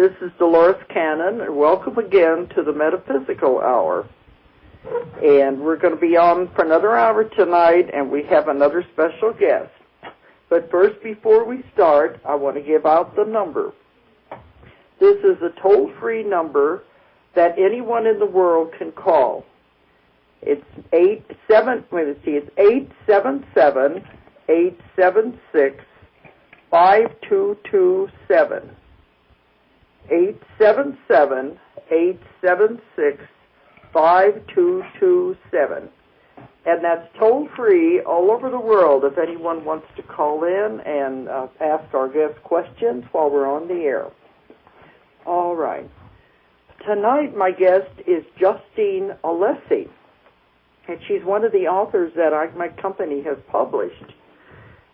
This is Dolores Cannon, and welcome again to the Metaphysical Hour. And we're going to be on for another hour tonight, and we have another special guest. But first, before we start, I want to give out the number. This is a toll-free number that anyone in the world can call. It's 877-876-5227. 877-876-5227. And that's toll-free all over the world if anyone wants to call in and ask our guests questions while we're on the air. All right. Tonight, my guest is Justine Alessi, and she's one of the authors that my company has published.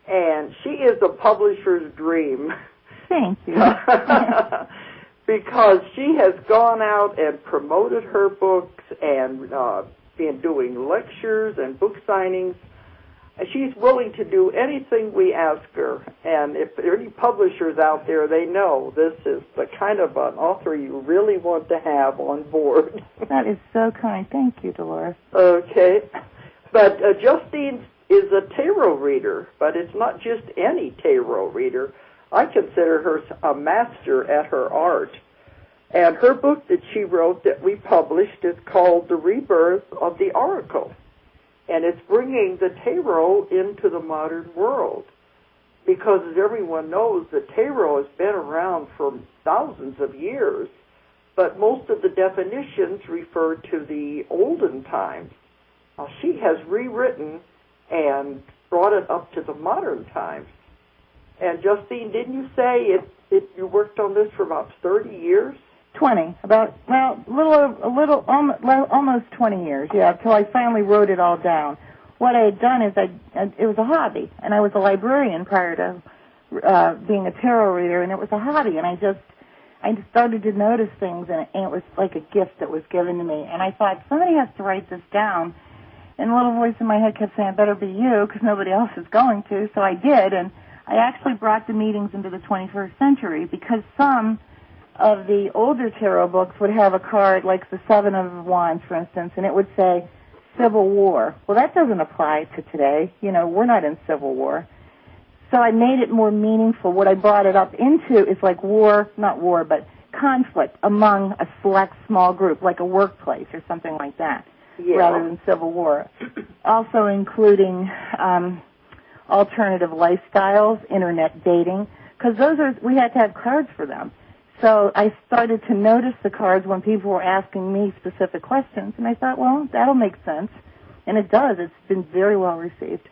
And she is a publisher's dream. Thank you. Because she has gone out and promoted her books and been doing lectures and book signings. And she's willing to do anything we ask her. And if there are any publishers out there, they know this is the kind of an author you really want to have on board. That is so kind. Thank you, Dolores. Okay. But Justine is a tarot reader, but it's not just any tarot reader. I consider her a master at her art. And her book that she wrote that we published is called The Rebirth of the Oracle. And it's bringing the tarot into the modern world. Because as everyone knows, the tarot has been around for thousands of years, but most of the definitions refer to the olden times. Now, she has rewritten and brought it up to the modern times. And Justine, didn't you say you worked on this for about 30 years? 20, almost 20 years, yeah, until I finally wrote it all down. What I had done is it was a hobby, and I was a librarian prior to being a tarot reader, and it was a hobby, and I started to notice things, and it was like a gift that was given to me, and I thought, somebody has to write this down, and a little voice in my head kept saying, it better be you, because nobody else is going to, so I did, and I actually brought the meetings into the 21st century, because some of the older tarot books would have a card like the Seven of Wands, for instance, and it would say Civil War. Well, that doesn't apply to today. You know, we're not in Civil War. So I made it more meaningful. What I brought it up into is like not war, but conflict among a select small group, like a workplace or something like that, rather than Civil War. Also including alternative lifestyles, internet dating, because we had to have cards for them. So I started to notice the cards when people were asking me specific questions, and I thought, well, that'll make sense. And it does. It's been very well received.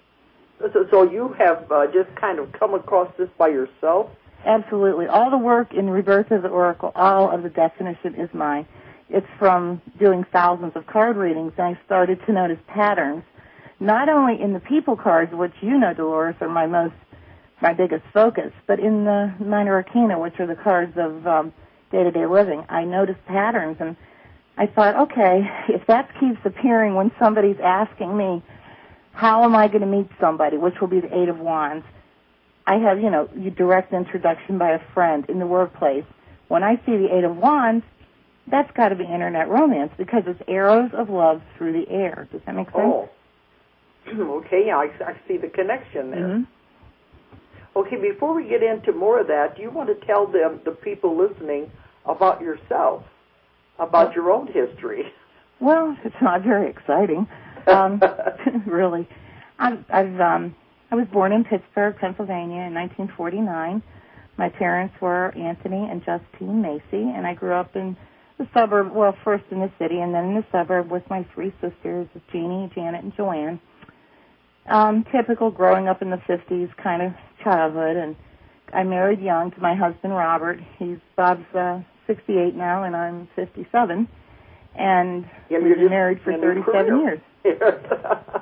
So you have just kind of come across this by yourself? Absolutely. All the work in Rebirth of the Oracle, all of the definition is mine. It's from doing thousands of card readings, and I started to notice patterns, not only in the people cards, which you know, Dolores, are my biggest focus, but in the minor arcana, which are the cards of day-to-day living, I noticed patterns, and I thought, okay, if that keeps appearing when somebody's asking me, how am I going to meet somebody, which will be the Eight of Wands, I have, your direct introduction by a friend in the workplace. When I see the Eight of Wands, that's got to be internet romance, because it's arrows of love through the air. Does that make sense? Oh, okay, yeah, I see the connection there. Mm-hmm. Okay, before we get into more of that, do you want to tell the people listening, about yourself, about your own history? Well, it's not very exciting, really. I was born in Pittsburgh, Pennsylvania in 1949. My parents were Anthony and Justine Alessi, and I grew up in the suburb, well, first in the city and then in the suburb with my three sisters, Jeannie, Janet, and Joanne. Typical growing up in the 50s kind of childhood, and I married young to my husband, Robert. Bob's 68 now, and I'm 57, and we've been married for 37 years.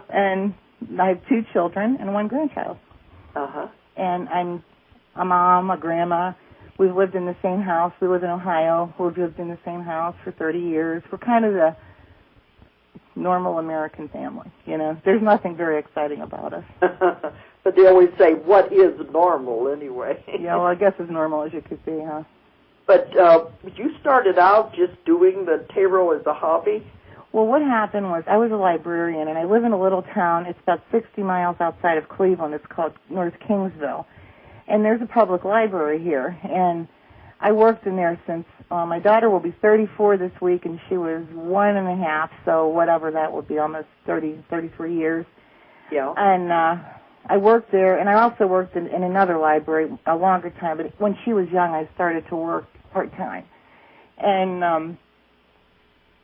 And I have 2 children and 1 grandchild. Uh-huh. And I'm a mom, a grandma. We've lived in the same house. We live in Ohio. We've lived in the same house for 30 years. We're kind of the normal American family, There's nothing very exciting about us. But they always say, what is normal anyway? Yeah, well, I guess as normal as you could be, huh? But you started out just doing the tarot as a hobby? Well, what happened was I was a librarian, and I live in a little town. It's about 60 miles outside of Cleveland. It's called North Kingsville. And there's a public library here. And I worked in there since my daughter will be 34 this week, and she was 1.5, so whatever that would be, almost 33 years. Yeah. And I worked there, and I also worked in another library a longer time. But when she was young, I started to work part-time. And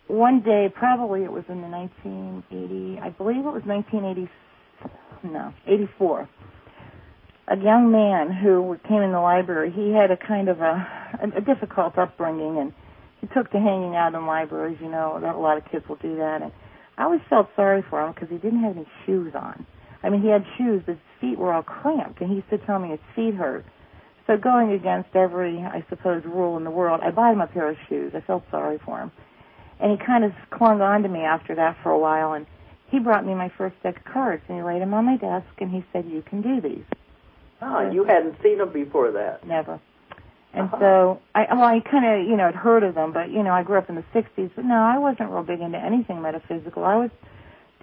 one day, probably it was in the 1980, I believe it was 84, a young man who came in the library, he had a kind of a difficult upbringing, and he took to hanging out in libraries, you know, a lot of kids will do that, and I always felt sorry for him because he didn't have any shoes on. I mean, he had shoes, but his feet were all cramped, and he used to tell me his feet hurt. So going against every, I suppose, rule in the world, I bought him a pair of shoes. I felt sorry for him. And he kind of clung on to me after that for a while, and he brought me my first deck of cards, and he laid them on my desk, and he said, you can do these. Ah, you hadn't seen them before that? Never. And so I kind of, you know, had heard of them, but, you know, I grew up in the 60s, but no, I wasn't real big into anything metaphysical. I was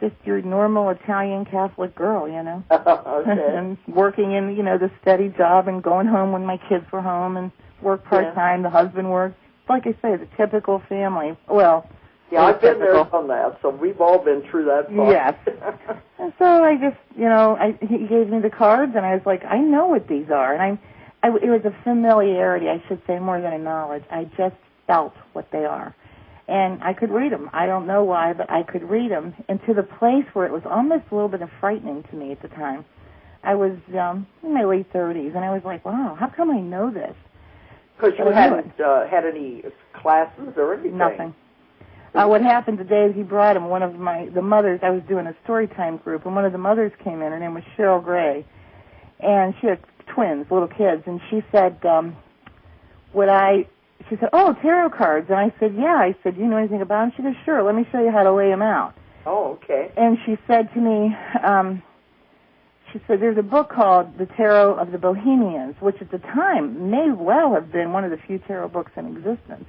just your normal Italian Catholic girl, you know. Okay. And working in, you know, the steady job and going home when my kids were home and work part-time, the husband worked. Like I say, the typical family. Well, yeah, I've been there on that, so we've all been through that part. Yes. And so I just, you know, he gave me the cards, and I was like, I know what these are. And it was a familiarity, I should say, more than a knowledge. I just felt what they are. And I could read them. I don't know why, but I could read them. And to the place where it was almost a little bit of frightening to me at the time. I was in my late 30s, and I was like, wow, how come I know this? Because you hadn't had any classes or anything. Nothing. What happened today is he brought him one of the mothers. I was doing a story time group, and one of the mothers came in. Her name was Cheryl Gray, and she had twins, little kids, and she said, she said, oh, tarot cards. And I said, yeah. I said, do you know anything about them? She goes, sure, let me show you how to lay them out. Oh, okay. And she said to me, she said, there's a book called The Tarot of the Bohemians, which at the time may well have been one of the few tarot books in existence.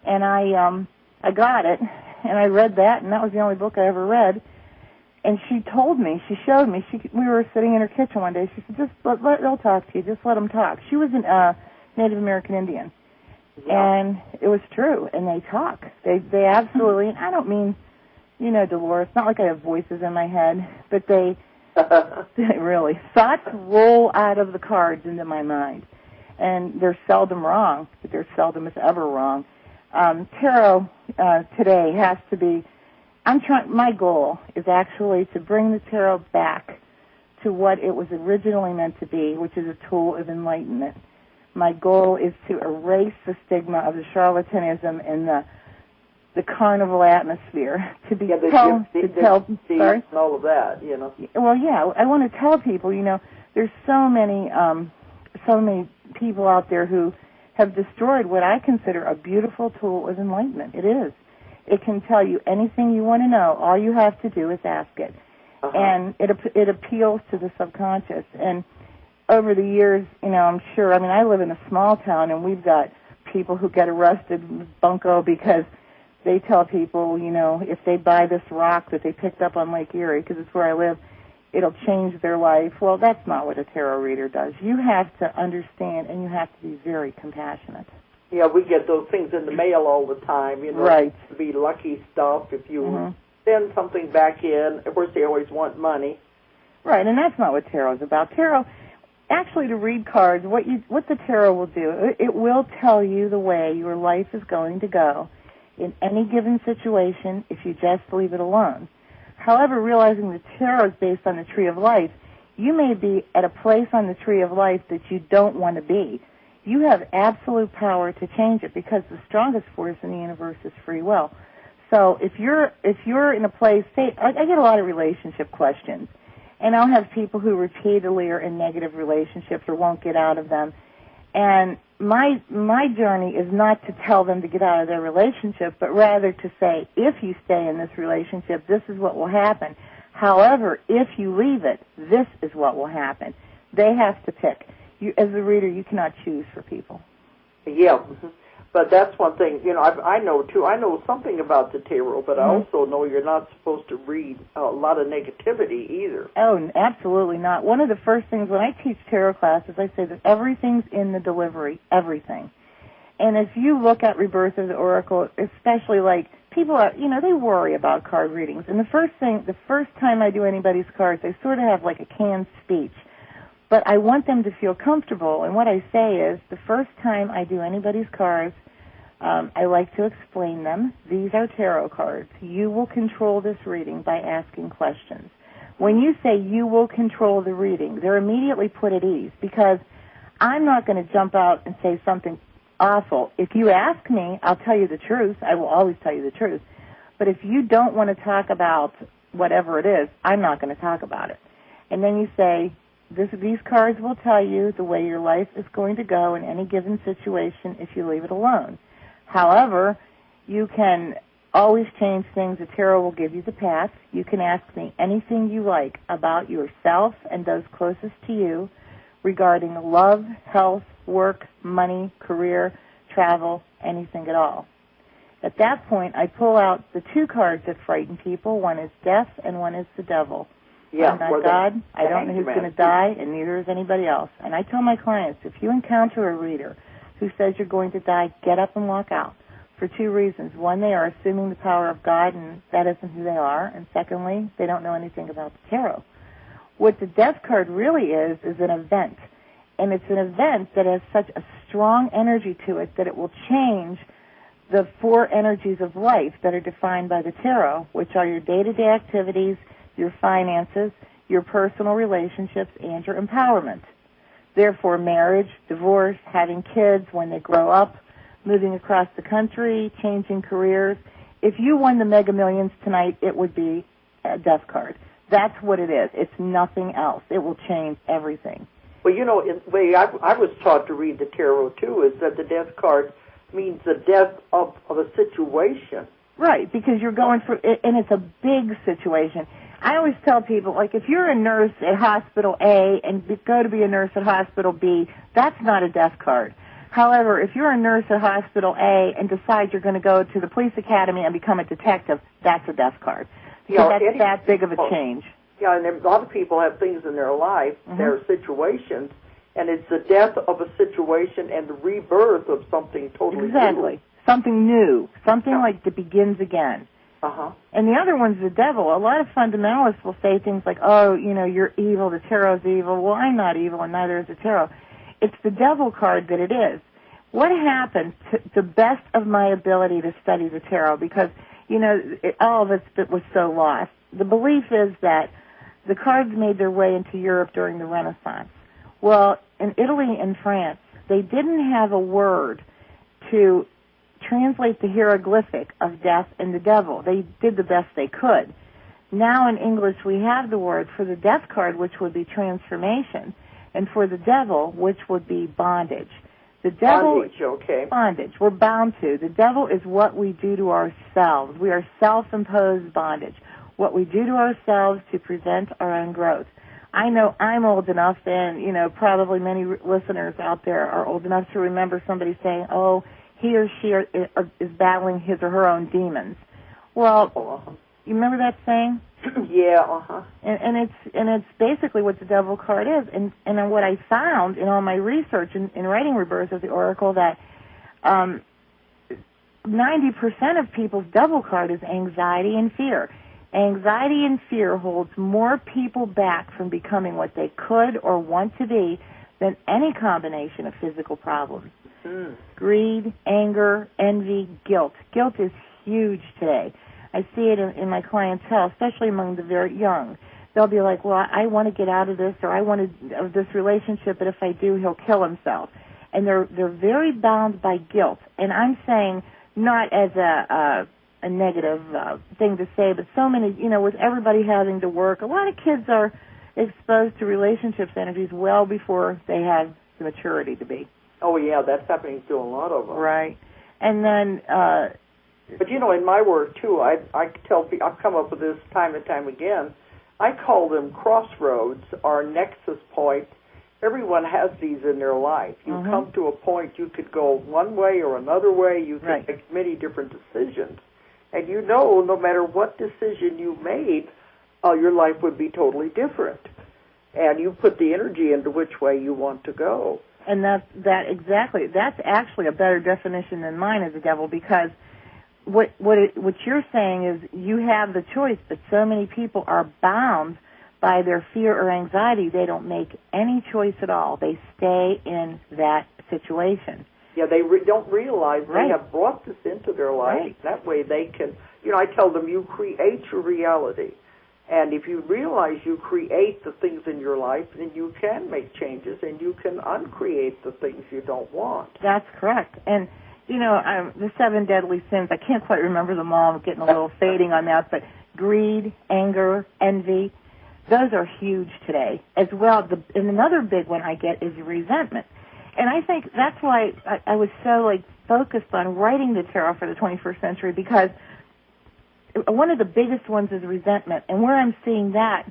And I got it, and I read that, and that was the only book I ever read. And she told me, she showed me, we were sitting in her kitchen one day, she said, just they'll talk to you, just let them talk. She was a Native American Indian. Yeah. And it was true, and they talk. They absolutely, I don't mean, you know, Dolores, not like I have voices in my head, but they really, thoughts roll out of the cards into my mind. And they're seldom wrong, but they're seldom, if ever, wrong. Tarot today has to be, my goal is actually to bring the tarot back to what it was originally meant to be, which is a tool of enlightenment. My goal is to erase the stigma of the charlatanism and the carnival atmosphere, to be sorry? And all of that, you know. Well, yeah, I want to tell people, you know, there's so many people out there who have destroyed what I consider a beautiful tool of enlightenment. It is. It can tell you anything you want to know. All you have to do is ask it. And it appeals to the subconscious. And over the years, you know, I'm sure, I mean, I live in a small town, and we've got people who get arrested with bunco because they tell people, you know, if they buy this rock that they picked up on Lake Erie, because it's where I live, it'll change their life. Well, that's not what a tarot reader does. You have to understand, and you have to be very compassionate. Yeah, we get those things in the mail all the time, you know. Right. To be lucky stuff if you send something back in. Of course, they always want money. Right, and that's not what tarot is about. Tarot, actually, to read cards, what the tarot will do, it will tell you the way your life is going to go in any given situation if you just leave it alone. However, realizing the tarot is based on the tree of life, you may be at a place on the tree of life that you don't want to be. You have absolute power to change it because the strongest force in the universe is free will. So if you're in a place, say, I get a lot of relationship questions, and I'll have people who repeatedly are in negative relationships or won't get out of them. And my journey is not to tell them to get out of their relationship, but rather to say, if you stay in this relationship, this is what will happen. However, if you leave it, this is what will happen. They have to pick. You, as a reader, you cannot choose for people. Yeah. But that's one thing, I know, too. I know something about the tarot, but I also know you're not supposed to read a lot of negativity either. Oh, absolutely not. One of the first things when I teach tarot classes, I say that everything's in the delivery, everything. And if you look at Rebirth of the Oracle, especially like people are, they worry about card readings. And the first time I do anybody's cards, I sort of have like a canned speech. But I want them to feel comfortable. And what I say is the first time I do anybody's cards, I like to explain them. These are tarot cards. You will control this reading by asking questions. When you say you will control the reading, they're immediately put at ease because I'm not going to jump out and say something awful. If you ask me, I'll tell you the truth. I will always tell you the truth. But if you don't want to talk about whatever it is, I'm not going to talk about it. And then you say, these cards will tell you the way your life is going to go in any given situation if you leave it alone. However, you can always change things. The tarot will give you the path. You can ask me anything you like about yourself and those closest to you regarding love, health, work, money, career, travel, anything at all. At that point, I pull out the two cards that frighten people. One is death and one is the devil. Yeah, I'm not God. I don't know who's going to die, and neither is anybody else. And I tell my clients, if you encounter a reader who says you're going to die, get up and walk out for two reasons. One, they are assuming the power of God, and that isn't who they are. And secondly, they don't know anything about the tarot. What the death card really is an event. And it's an event that has such a strong energy to it that it will change the four energies of life that are defined by the tarot, which are your day-to-day activities, your finances, your personal relationships, and your empowerment. Therefore, marriage, divorce, having kids when they grow up, moving across the country, changing careers. If you won the Mega Millions tonight, it would be a death card. That's what it is. It's nothing else. It will change everything. Well, the way I was taught to read the tarot, too, is that the death card means the death of a situation. Right, because you're going through, and it's a big situation. I always tell people, like, if you're a nurse at Hospital A and go to be a nurse at Hospital B, that's not a death card. However, if you're a nurse at Hospital A and decide you're going to go to the police academy and become a detective, that's a death card. So that's that big of a change. Yeah, and a lot of people have things in their life, their situations, and it's the death of a situation and the rebirth of something totally new. Something new, something like that begins again. Uh-huh. And the other one's the devil. A lot of fundamentalists will say things like, oh, you're evil, the tarot's evil. Well, I'm not evil, and neither is the tarot. It's the devil card that it is. What happened to the best of my ability to study the tarot, because, all of it was so lost. The belief is that the cards made their way into Europe during the Renaissance. Well, in Italy and France, they didn't have a word to translate the hieroglyphic of death and the devil. They did the best they could. Now in English we have the word for the death card, which would be transformation, and for the devil, which would be bondage. The devil, bondage, okay. Bondage. We're bound to. The devil is what we do to ourselves. We are self-imposed bondage. What we do to ourselves to prevent our own growth. I know I'm old enough, and, probably many listeners out there are old enough to remember somebody saying, oh, he or she is battling his or her own demons. Well, you remember that saying? Yeah, And it's basically what the devil card is. And what I found in all my research in writing Rebirth of the Oracle, that 90% of people's devil card is anxiety and fear. Anxiety and fear holds more people back from becoming what they could or want to be than any combination of physical problems. Greed, anger, envy, guilt. Guilt is huge today. I see it in my clientele, especially among the very young. They'll be like, well, I want to get out of this, or I want to, of this relationship, but if I do, he'll kill himself. And they're very bound by guilt. And I'm saying, not as a negative thing to say, but so many, with everybody having to work, a lot of kids are exposed to relationships energies well before they have the maturity to be. Oh, yeah, that's happening to a lot of them. Right. And then... but, in my work, too, I tell people, I've come up with this time and time again, I call them crossroads or nexus point, everyone has these in their life. You come to a point you could go one way or another way. You could make many different decisions. And you know, no matter what decision you made, your life would be totally different. And you put the energy into which way you want to go. And that exactly. That's actually a better definition than mine as a devil, because what you're saying is you have the choice, but so many people are bound by their fear or anxiety. They don't make any choice at all. They stay in that situation. Yeah, they don't realize they have brought this into their life. Right. That way they can, I tell them you create your reality. And if you realize you create the things in your life, then you can make changes and you can uncreate the things you don't want. That's correct. And, the 7 deadly sins, I can't quite remember them all. I'm getting a little fading on that, but greed, anger, envy, those are huge today. As well, and another big one I get is resentment. And I think that's why I was so, focused on writing the tarot for the 21st century, because one of the biggest ones is resentment. And where I'm seeing that,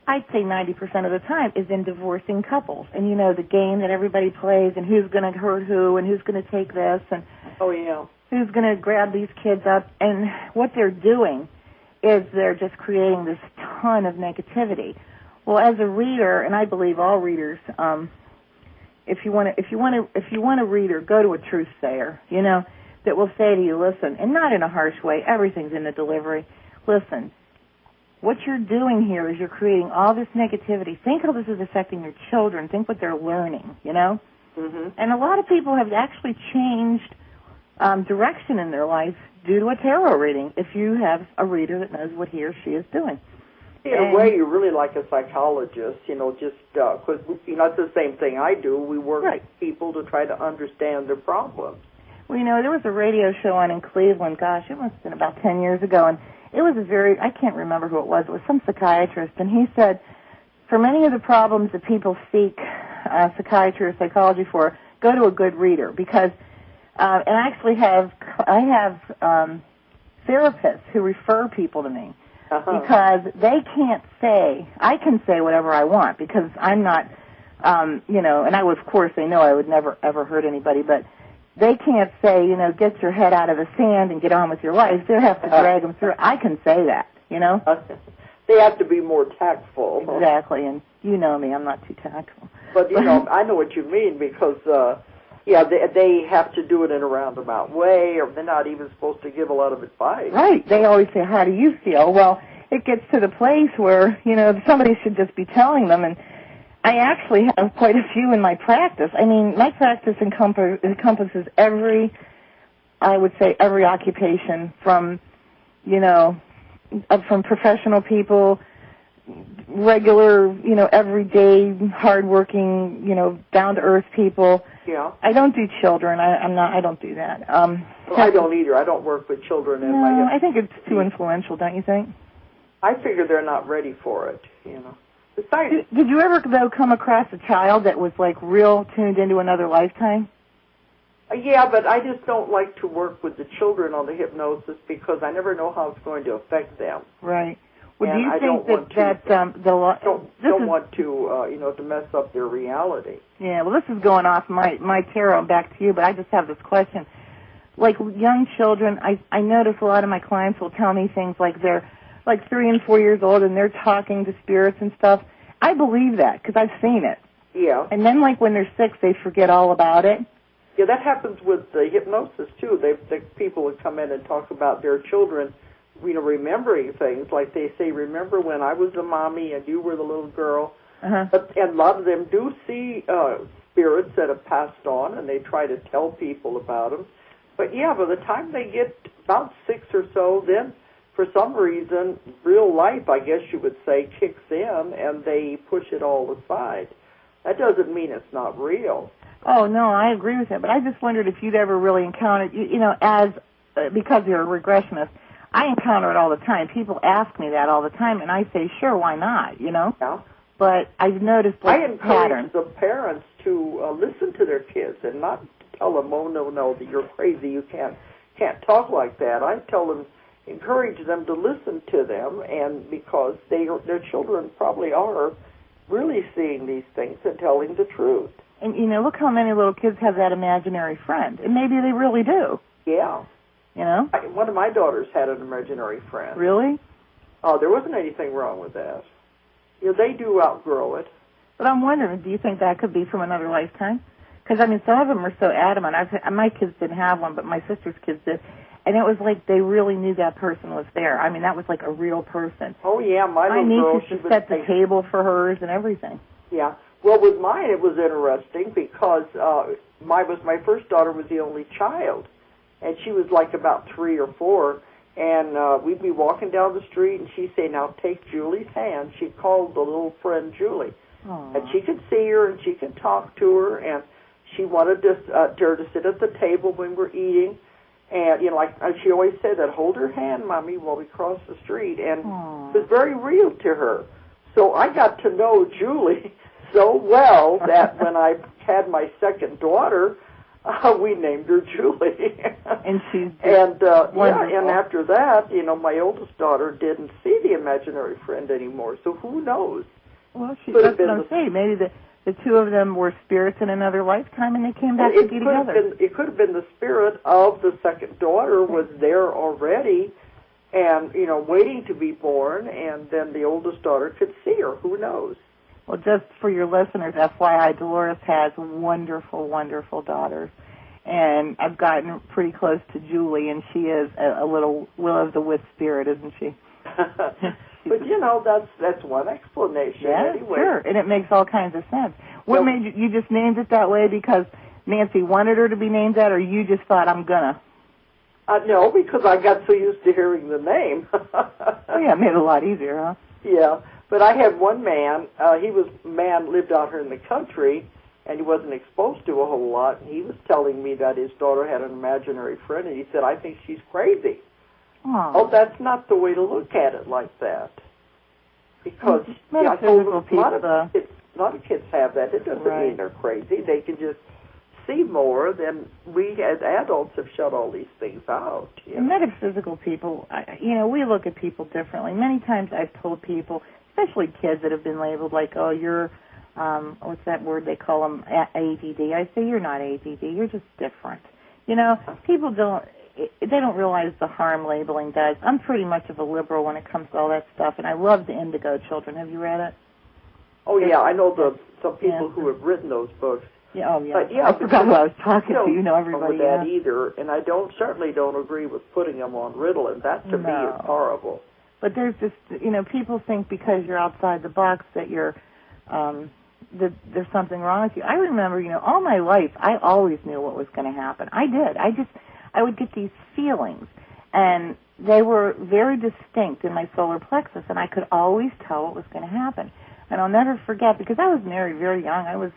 I'd say 90% of the time, is in divorcing couples. And, the game that everybody plays, and who's going to hurt who, and who's going to take this, and who's going to grab these kids up. And what they're doing is they're just creating this ton of negativity. Well, as a reader, and I believe all readers, if you want a reader, go to a truth sayer, that will say to you, listen, and not in a harsh way, everything's in the delivery. Listen, what you're doing here is you're creating all this negativity. Think how this is affecting your children. Think what they're learning, And a lot of people have actually changed direction in their life due to a tarot reading, if you have a reader that knows what he or she is doing. In a way, you're really like a psychologist, just because, it's the same thing I do. We work with people to try to understand their problems. Well, there was a radio show on in Cleveland, gosh, it must have been about 10 years ago, and it was I can't remember who it was some psychiatrist, and he said, for many of the problems that people seek psychiatry or psychology for, go to a good reader, because, and I have therapists who refer people to me, because they can't say, I can say whatever I want, because I'm not, and of course, they know I would never, ever hurt anybody, but they can't say, get your head out of the sand and get on with your life. They have to drag them through. I can say that, They have to be more tactful. Exactly, and you know me, I'm not too tactful. But, I know what you mean, because, they have to do it in a roundabout way, or they're not even supposed to give a lot of advice. Right. They always say, how do you feel? Well, it gets to the place where, somebody should just be telling them, and I actually have quite a few in my practice. I mean, my practice encompasses every occupation from, from professional people, regular, everyday, hardworking, down-to-earth people. Yeah. I don't do children. I don't do that. I don't either. I don't work with children. I think it's too influential, don't you think? I figure they're not ready for it, Besides, did you ever, though, come across a child that was, real tuned into another lifetime? Yeah, but I just don't like to work with the children on the hypnosis, because I never know how it's going to affect them. Right. Well, and do you I think don't want to, to mess up their reality. Yeah, well, this is going off my tarot back to you, but I just have this question. Like young children, I notice a lot of my clients will tell me things like they're 3 and 4 years old, and they're talking to spirits and stuff. I believe that, because I've seen it. Yeah. And then, when they're 6, they forget all about it. Yeah, that happens with the hypnosis, too. The people would come in and talk about their children, remembering things. Like they say, remember when I was the mommy and you were the little girl? And a lot of them do see spirits that have passed on, and they try to tell people about them. But, yeah, by the time they get about 6 or so, then for some reason, real life, I guess you would say, kicks in, and they push it all aside. That doesn't mean it's not real. Oh, no, I agree with that. But I just wondered if you'd ever really encountered, because you're a regressionist, I encounter it all the time. People ask me that all the time, and I say, sure, why not, Yeah. But I've noticed I encourage patterns. the parents to listen to their kids and not tell them, oh, no, that you're crazy, you can't talk like that. I tell them, encourage them to listen to them, and because their children probably are really seeing these things and telling the truth. And, you know, look how many little kids have that imaginary friend. And maybe they really do. Yeah. You know? One of my daughters had an imaginary friend. Really? Oh, there wasn't anything wrong with that. You know, they do outgrow it. But I'm wondering, do you think that could be from another lifetime? Because, I mean, some of them are so adamant. My kids didn't have one, but my sister's kids did. And it was like they really knew that person was there. I mean, that was like a real person. Oh, yeah, my little girl, niece used to set the table for hers and everything. Yeah. Well, with mine, it was interesting because my first daughter was the only child, and she was like about 3 or 4, and we'd be walking down the street, and she'd say, "Now take Julie's hand." She called the little friend Julie. Aww. And she could see her, and she could talk to her, and she wanted her to sit at the table when we're eating. And, you know, like she always said that, "Hold her hand, Mommy," while we cross the street. And it was very real to her. So I got to know Julie so well that when I had my second daughter, we named her Julie. And she's and after that, you know, my oldest daughter didn't see the imaginary friend anymore. So who knows? Well, that's what I'm saying. Maybe the two of them were spirits in another lifetime, and they came back to be together. It could have been the spirit of the second daughter was there already, and, you know, waiting to be born, and then the oldest daughter could see her. Who knows? Well, just for your listeners, FYI, Dolores has wonderful, wonderful daughters. And I've gotten pretty close to Julie, and she is a little will-o'-the-wisp spirit, isn't she? But, you know, that's one explanation. Yeah, anyway. Sure, and it makes all kinds of sense. What made you just named it that way because Nancy wanted her to be named that, or you just thought, I'm gonna? No, because I got so used to hearing the name. Oh, yeah, it made it a lot easier, huh? Yeah, but I had one man, lived out here in the country, and he wasn't exposed to a whole lot, and he was telling me that his daughter had an imaginary friend, and he said, "I think she's crazy." Aww. Oh, that's not the way to look at it like that. Because metaphysical people, a lot of kids have that. It doesn't mean they're crazy. They can just see more than we as adults have shut all these things out. You know? Metaphysical people, we look at people differently. Many times I've told people, especially kids that have been labeled like, "Oh, you're, what's that word they call them, ADD." I say, "You're not ADD. You're just different." You know, people they don't realize the harm labeling does. I'm pretty much of a liberal when it comes to all that stuff, and I love the Indigo Children. Have you read it? Oh, yeah, I know some people who have written those books. Yeah, oh, yeah. But, yeah, I forgot who I was talking to. You know everybody. I don't that either, and I certainly don't agree with putting them on Ritalin. That, to me, is horrible. But there's just, people think because you're outside the box that you're, that there's something wrong with you. I remember, all my life, I always knew what was going to happen. I did. I would get these feelings, and they were very distinct in my solar plexus, and I could always tell what was going to happen. And I'll never forget, because I was married very young. I was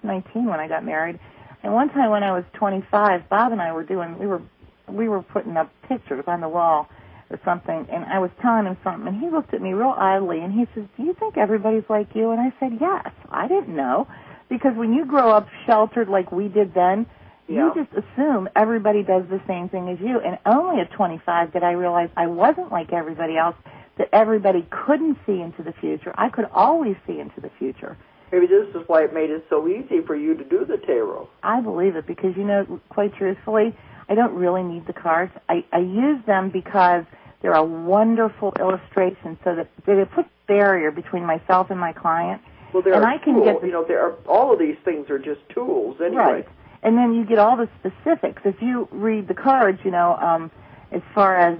19 when I got married. And one time when I was 25, Bob and I were we were putting up pictures on the wall or something, and I was telling him something, and he looked at me real oddly, and he says, "Do you think everybody's like you?" And I said, "Yes." I didn't know, because when you grow up sheltered like we did then, you just assume everybody does the same thing as you. And only at 25 did I realize I wasn't like everybody else, that everybody couldn't see into the future. I could always see into the future. Maybe this is why it made it so easy for you to do the tarot. I believe it because, quite truthfully, I don't really need the cards. I use them because they're a wonderful illustration so that they put a barrier between myself and my client. Well, they're a tool. All of these things are just tools anyway. Right. And then you get all the specifics. If you read the cards, as far as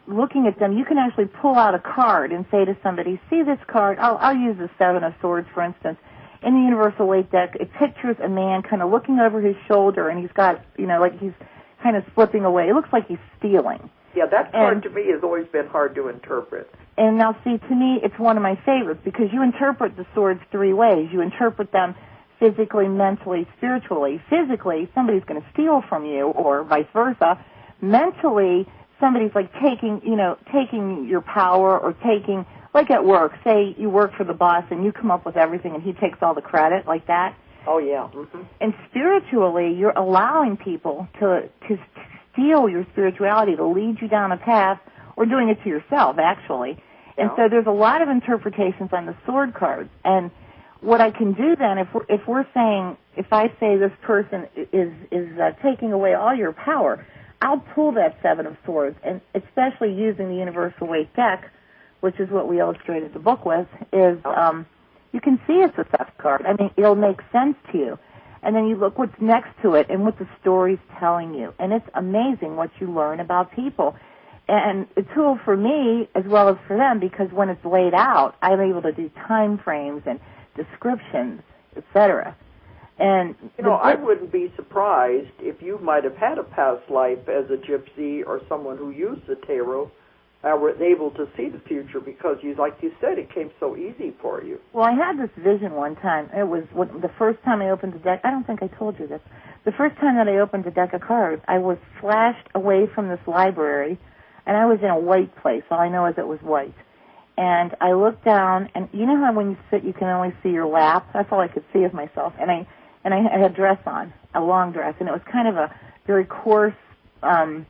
looking at them, you can actually pull out a card and say to somebody, "See this card?" I'll use the Seven of Swords, for instance. In the Universal Waite deck, it pictures a man kind of looking over his shoulder, and he's got, like he's kind of slipping away. It looks like he's stealing. Yeah, that card to me has always been hard to interpret. And now, see, to me, it's one of my favorites because you interpret the swords 3 ways. You interpret them physically, mentally, spiritually. Physically, somebody's going to steal from you, or vice versa. Mentally, somebody's like taking your power, or taking, like at work, say you work for the boss and you come up with everything and he takes all the credit, like that. Oh, yeah. Mm-hmm. And spiritually, you're allowing people to steal your spirituality, to lead you down a path, or doing it to yourself, actually. And so there's a lot of interpretations on the sword cards. And what I can do then, if we're saying, if I say this person is taking away all your power, I'll pull that Seven of Swords, and especially using the Universal Weight deck, which is what we illustrated the book with, is you can see it's a theft card. I mean, it'll make sense to you. And then you look what's next to it and what the story's telling you. And it's amazing what you learn about people. And a tool for me as well as for them, because when it's laid out, I'm able to do time frames and descriptions, etc. And I wouldn't be surprised if you might have had a past life as a gypsy or someone who used the tarot were able to see the future, because, like you said, it came so easy for you. Well, I had this vision one time. It was the first time I opened the deck. I don't think I told you this. The first time that I opened a deck of cards, I was flashed away from this library, and I was in a white place. All I know is it was white. And I looked down, and you know how when you sit, you can only see your lap? That's all I could see of myself. And I had a dress on, a long dress, and it was kind of a very coarse, I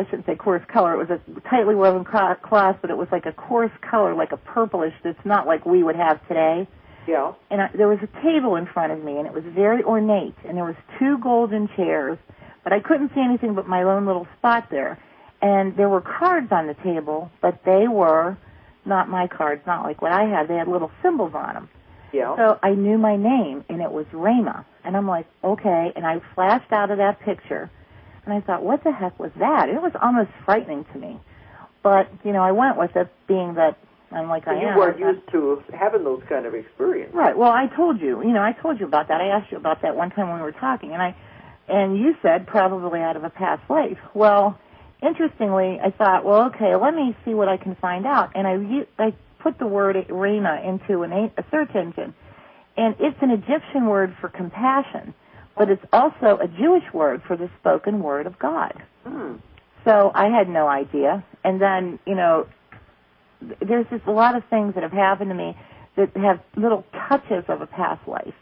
shouldn't say coarse color. It was a tightly woven cloth, but it was like a coarse color, like a purplish that's not like we would have today. Yeah. And there was a table in front of me, and it was very ornate, and there was 2 golden chairs, but I couldn't see anything but my own little spot there. And there were cards on the table, but they were not my cards, not like what I had. They had little symbols on them. Yeah. So I knew my name, and it was Rama. And I'm like, okay. And I flashed out of that picture, and I thought, what the heck was that? It was almost frightening to me. But, I went with it, being that I'm like I am. You weren't used to having those kind of experiences. Right. Well, I told you. I told you about that. I asked you about that one time when we were talking, and you said probably out of a past life. Well, interestingly, I thought, well, okay, let me see what I can find out. And I put the word Rama into a search engine. And it's an Egyptian word for compassion, but it's also a Jewish word for the spoken word of God. So I had no idea. And then, there's just a lot of things that have happened to me that have little touches of a past life.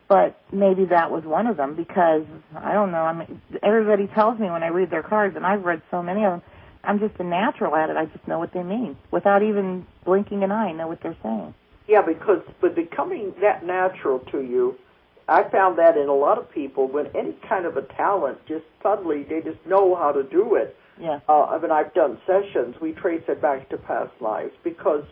But maybe that was one of them, because, I don't know, everybody tells me when I read their cards, and I've read so many of them, I'm just a natural at it. I just know what they mean. Without even blinking an eye, I know what they're saying. Yeah, because with becoming that natural to you, I found that in a lot of people, when any kind of a talent, just suddenly they just know how to do it. Yeah. I've done sessions, we trace it back to past lives, because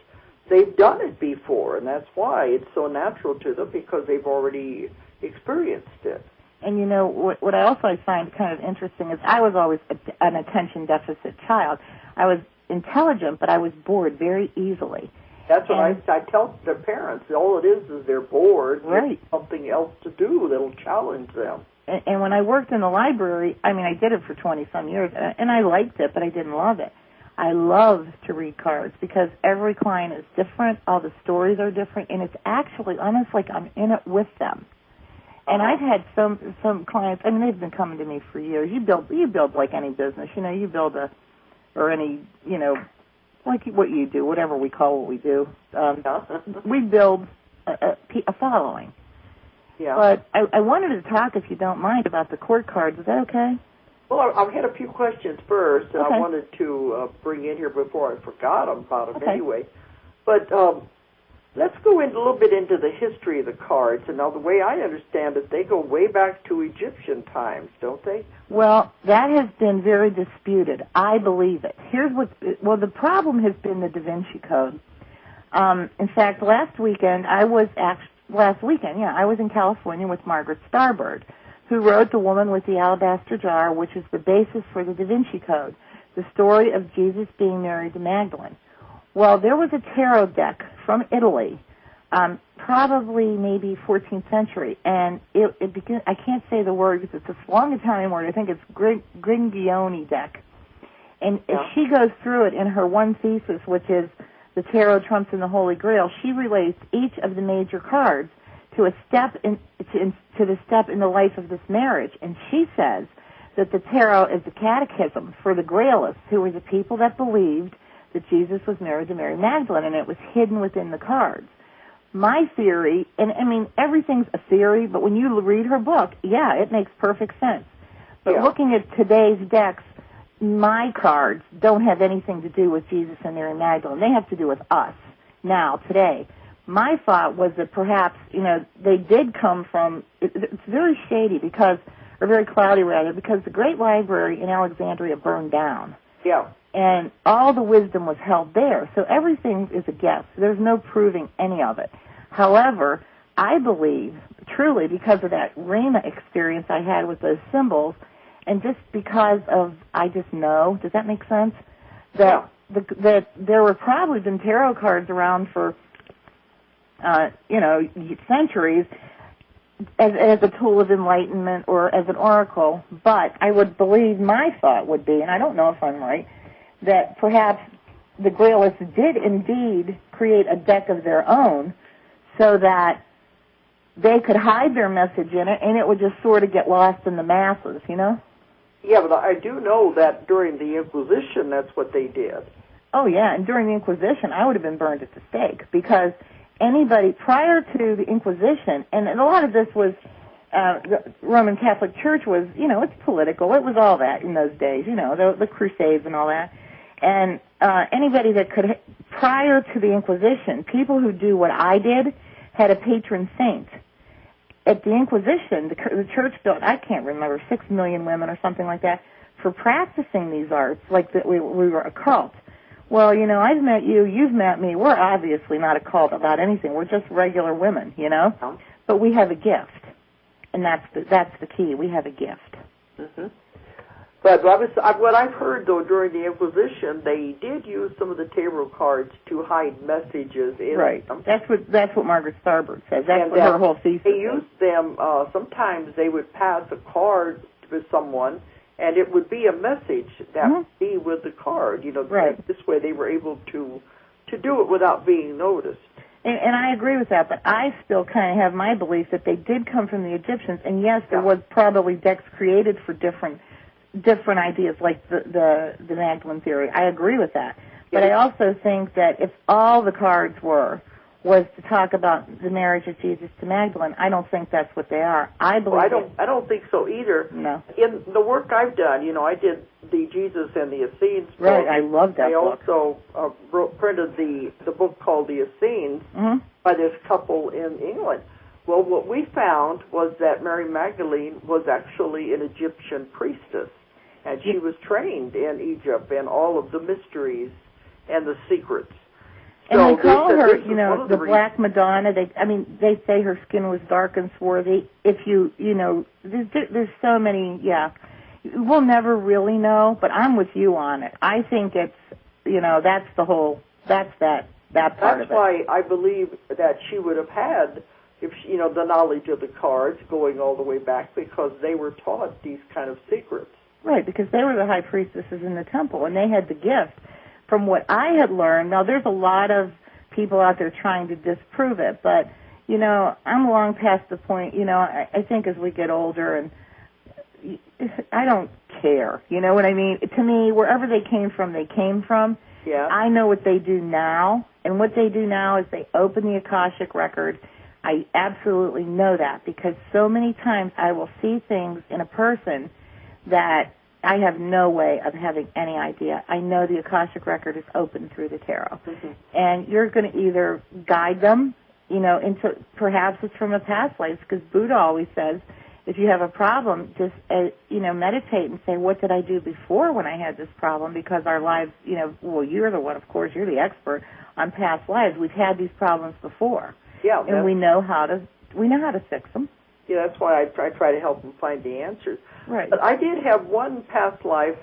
they've done it before, and that's why it's so natural to them, because they've already experienced it. And what I also find kind of interesting is I was always an attention deficit child. I was intelligent, but I was bored very easily. That's what I tell their parents. All it is they're bored. Right. There's something else to do that'll challenge them. And when I worked in the library, I did it for 20-some years, and I liked it, but I didn't love it. I love to read cards, because every client is different, all the stories are different, and it's actually almost like I'm in it with them. And I've had some clients, they've been coming to me for years. You build like any business, you build like what you do, whatever we call what we do. We build a following. Yeah. But I wanted to talk, if you don't mind, about the court cards. Is that okay? Well, I had a few questions first, and okay. I wanted to bring in here before I forgot about them anyway. But let's go a little bit into the history of the cards. And now, the way I understand it, they go way back to Egyptian times, don't they? Well, that has been very disputed. I believe it. The problem has been the Da Vinci Code. In fact, last weekend I was in California with Margaret Starbird, who wrote The Woman with the Alabaster Jar, which is the basis for the Da Vinci Code, the story of Jesus being married to Magdalene. Well, there was a tarot deck from Italy, probably maybe 14th century, and it began, I can't say the word because it's a long Italian word. I think it's Grigioni deck. And she goes through it in her one thesis, which is the tarot trumps in the Holy Grail. She relates each of the major cards to a step to the step in the life of this marriage, and she says that the tarot is the catechism for the Grailists, who were the people that believed that Jesus was married to Mary Magdalene, and it was hidden within the cards. My theory, and everything's a theory, but when you read her book, it makes perfect sense. But looking at today's decks, my cards don't have anything to do with Jesus and Mary Magdalene. They have to do with us now, today. My thought was that perhaps, they did come from, it's very shady because, or very cloudy rather, because the great library in Alexandria burned down. Yeah. And all the wisdom was held there. So everything is a guess. There's no proving any of it. However, I believe, truly, because of that Rhema experience I had with those symbols, and just because of, I just know, does that make sense? That, that there were probably been tarot cards around for, centuries as a tool of enlightenment or as an oracle, but I would believe my thought would be, and I don't know if I'm right, that perhaps the Grailists did indeed create a deck of their own so that they could hide their message in it and it would just sort of get lost in the masses, Yeah, but I do know that during the Inquisition, that's what they did. Oh, yeah, and during the Inquisition, I would have been burned at the stake because anybody prior to the Inquisition, and a lot of this was, the Roman Catholic Church was, it's political. It was all that in those days, the Crusades and all that. And anybody that could, prior to the Inquisition, people who do what I did had a patron saint. At the Inquisition, the church built, I can't remember, 6 million women or something like that, for practicing these arts, like that we were a cult. Well, I've met you, you've met me. We're obviously not a cult about anything. We're just regular women, But we have a gift, and that's the key. We have a gift. Mm-hmm. But what I've heard, though, during the Inquisition, they did use some of the tarot cards to hide messages in them. That's what Margaret Starbird says. That's what her whole thesis is. They used them, sometimes they would pass a card to someone, and it would be a message that would be with the card. This way they were able to do it without being noticed. And I agree with that, but I still kind of have my belief that they did come from the Egyptians, and yes, there was probably decks created for different ideas, like the Magdalene theory. I agree with that. But I also think that if all the cards was to talk about the marriage of Jesus to Magdalene, I don't think that's what they are. I don't think so either. No. In the work I've done, I did the Jesus and the Essenes book. Right, I love that book. I also printed the book called The Essenes by this couple in England. Well, what we found was that Mary Magdalene was actually an Egyptian priestess, and she was trained in Egypt in all of the mysteries and the secrets. And so they call her, the Black Madonna. They say her skin was dark and swarthy. If there's so many, we'll never really know, but I'm with you on it. I think it's, that's the whole, that's that part of it. That's why I believe that she would have had, the knowledge of the cards going all the way back, because they were taught these kind of secrets. Right, because they were the high priestesses in the temple, and they had the gift. From what I had learned, now there's a lot of people out there trying to disprove it, but, I'm long past the point, I think as we get older, and I don't care, you know what I mean? To me, wherever they came from. Yeah. I know what they do now, and what they do now is they open the Akashic record. I absolutely know that, because so many times I will see things in a person that I have no way of having any idea. I know the Akashic record is open through the tarot. Mm-hmm. And you're going to either guide them, into, perhaps it's from a past life, because Buddha always says, if you have a problem, just, meditate and say, what did I do before when I had this problem? Because our lives, you're the one, of course, you're the expert on past lives. We've had these problems before. Yeah. And we know how to fix them. Yeah, that's why I try to help them find the answers. Right. But I did have one past life,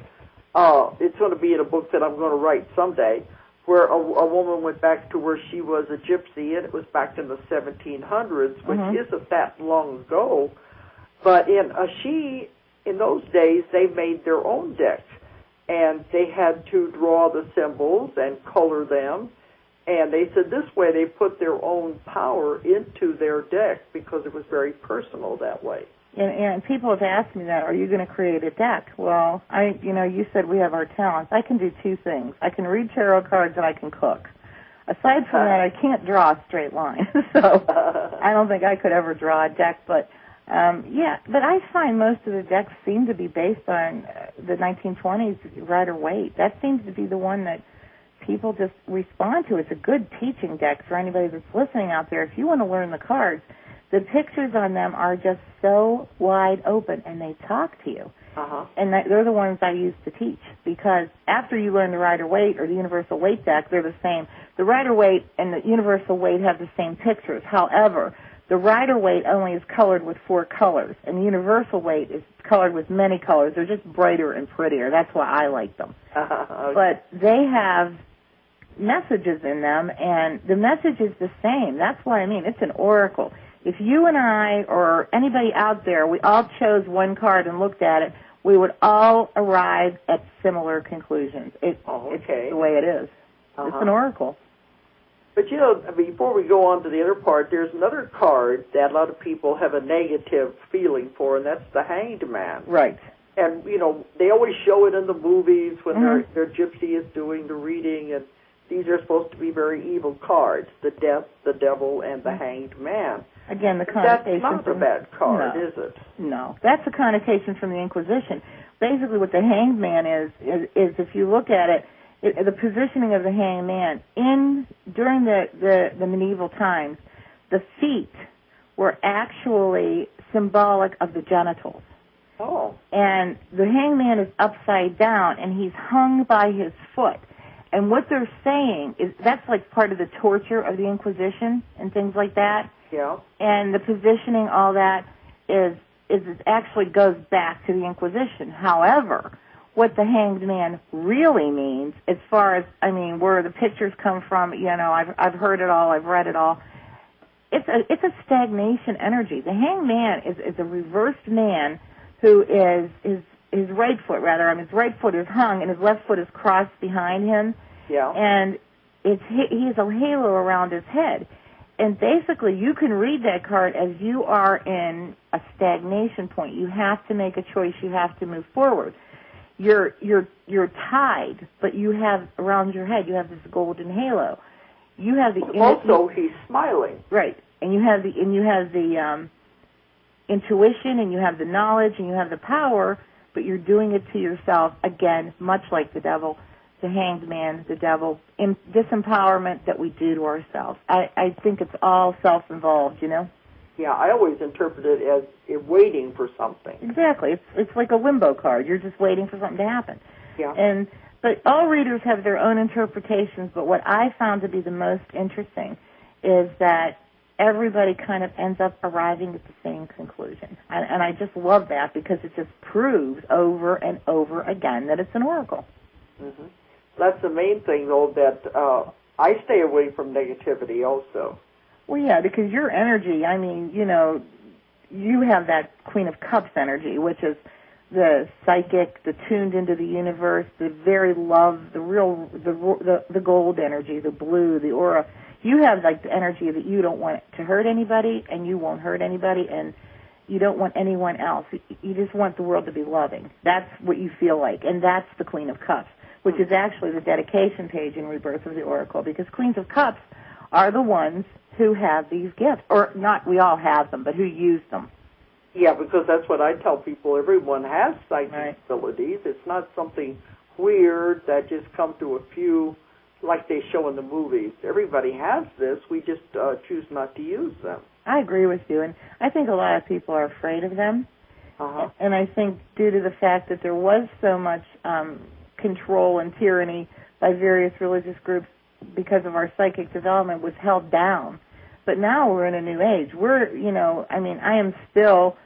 it's going to be in a book that I'm going to write someday, where a woman went back to where she was a gypsy, and it was back in the 1700s, which isn't that long ago. But in those days, they made their own deck, and they had to draw the symbols and color them. And they said this way they put their own power into their deck because it was very personal that way. And people have asked me that, are you going to create a deck? Well, you said we have our talents. I can do two things. I can read tarot cards and I can cook. Aside from that, I can't draw a straight line. So I don't think I could ever draw a deck. But Yeah, but I find most of the decks seem to be based on the 1920s Rider-Waite. That seems to be the one that people just respond to. It's a good teaching deck for anybody that's listening out there. If you want to learn the cards, the pictures on them are just so wide open, and they talk to you. And they're the ones I used to teach, because after you learn the Rider-Waite or the Universal Waite deck, they're the same. The Rider-Waite and the Universal Waite have the same pictures. However, the Rider-Waite only is colored with 4 colors, and the Universal Waite is colored with many colors. They're just brighter and prettier. That's why I like them. Okay. But they have messages in them, and the message is the same. That's why I mean it's an oracle. If you and I or anybody out there, we all chose one card and looked at it, we would all arrive at similar conclusions. It's the way it is. It's an oracle. But, you know, before we go on to the other part, there's another card that a lot of people have a negative feeling for, and that's the Hanged Man. Right. And, you know, they always show it in the movies when their gypsy is doing the reading, and these are supposed to be very evil cards, the Death, the Devil, and the Hanged Man. Again, the connotation. That's not a bad card, is it? No. That's a connotation from the Inquisition. Basically what the Hanged Man is if you look at it, the positioning of the Hanged Man during the medieval times, the feet were actually symbolic of the genitals. Oh. And the Hanged Man is upside down, and he's hung by his foot. And what they're saying is that's like part of the torture of the Inquisition and things like that. Yeah. And the positioning, all that, is actually goes back to the Inquisition. However, what the Hanged Man really means, as far as, I mean, where the pictures come from, you know, I've heard it all, I've read it all. It's a stagnation energy. The Hanged Man is a reversed man who is his right foot, rather. I mean, his right foot is hung and his left foot is crossed behind him. Yeah. And he has a halo around his head. And basically, you can read that card as you are in a stagnation point. You have to make a choice. You have to move forward. You're tied, but you have around your head, you have this golden halo. You have the also he's smiling. Right. And you have the intuition, and you have the knowledge, and you have the power, but you're doing it to yourself, again, much like the devil, the Hanged Man, the devil, disempowerment that we do to ourselves. I think it's all self-involved, you know? Yeah, I always interpret it as waiting for something. Exactly. It's like a limbo card. You're just waiting for something to happen. Yeah. But all readers have their own interpretations, but what I found to be the most interesting is that everybody kind of ends up arriving at the same conclusion. And I just love that, because it just proves over and over again that it's an oracle. Mm-hmm. That's the main thing, though, that I stay away from negativity also. Well, yeah, because your energy, I mean, you know, you have that Queen of Cups energy, which is the psychic, the tuned into the universe, the very love, the gold energy, the blue, the aura. You have, like, the energy that you don't want to hurt anybody, and you won't hurt anybody, and you don't want anyone else. You just want the world to be loving. That's what you feel like, and that's the Queen of Cups, which is actually the dedication page in Rebirth of the Oracle, because Queens of Cups are the ones who have these gifts. Or not, we all have them, but who use them. Yeah, because that's what I tell people. Everyone has psychic abilities. It's not something weird that just come to a few like they show in the movies. Everybody has this. We just choose not to use them. I agree with you, and I think a lot of people are afraid of them. And I think due to the fact that there was so much control and tyranny by various religious groups because of our psychic development was held down. But now we're in a new age. We're, you know, I mean, I'm still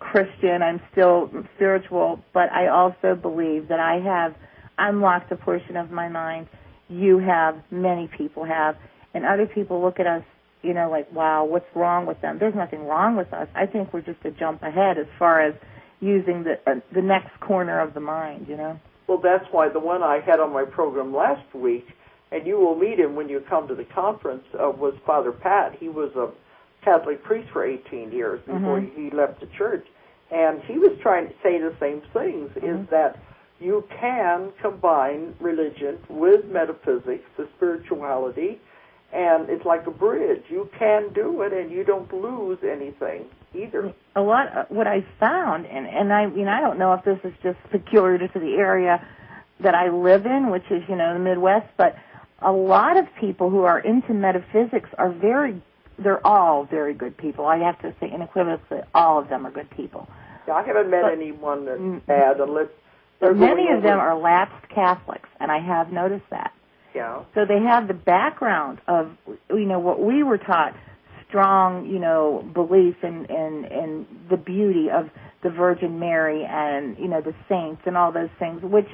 Christian, I'm still spiritual, but I also believe that I have unlocked a portion of my mind. You have, many people have, and other people look at us, you know, like, wow, what's wrong with them? There's nothing wrong with us. I think we're just a jump ahead as far as using the next corner of the mind, you know? Well, that's why the one I had on my program last week, and you will meet him when you come to the conference, was Father Pat. He was a Catholic priest for 18 years before he left the church. And he was trying to say the same things, is that you can combine religion with metaphysics, the spirituality, and it's like a bridge. You can do it, and you don't lose anything either. A lot. What I found, and I mean, I don't know if this is just peculiar to the area that I live in, which is, you know, the Midwest, but a lot of people who are into metaphysics are they're all very good people. I have to say unequivocally, all of them are good people. Yeah, I haven't met anyone that's bad unless many of them are lapsed Catholics, and I have noticed that. Yeah. So they have the background of, you know, what we were taught, strong, you know, belief in the beauty of the Virgin Mary and, you know, the saints and all those things, which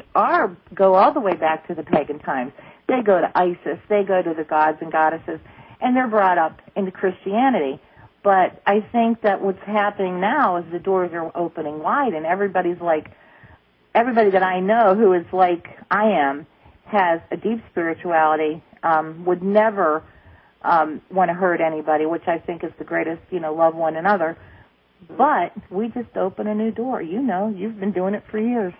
go all the way back to the pagan times. They go to Isis, they go to the gods and goddesses, and they're brought up into Christianity. But I think that what's happening now is the doors are opening wide, and everybody that I know who is like I am has a deep spirituality, would never want to hurt anybody, which I think is the greatest, you know, love one another. But we just open a new door. You know, you've been doing it for years.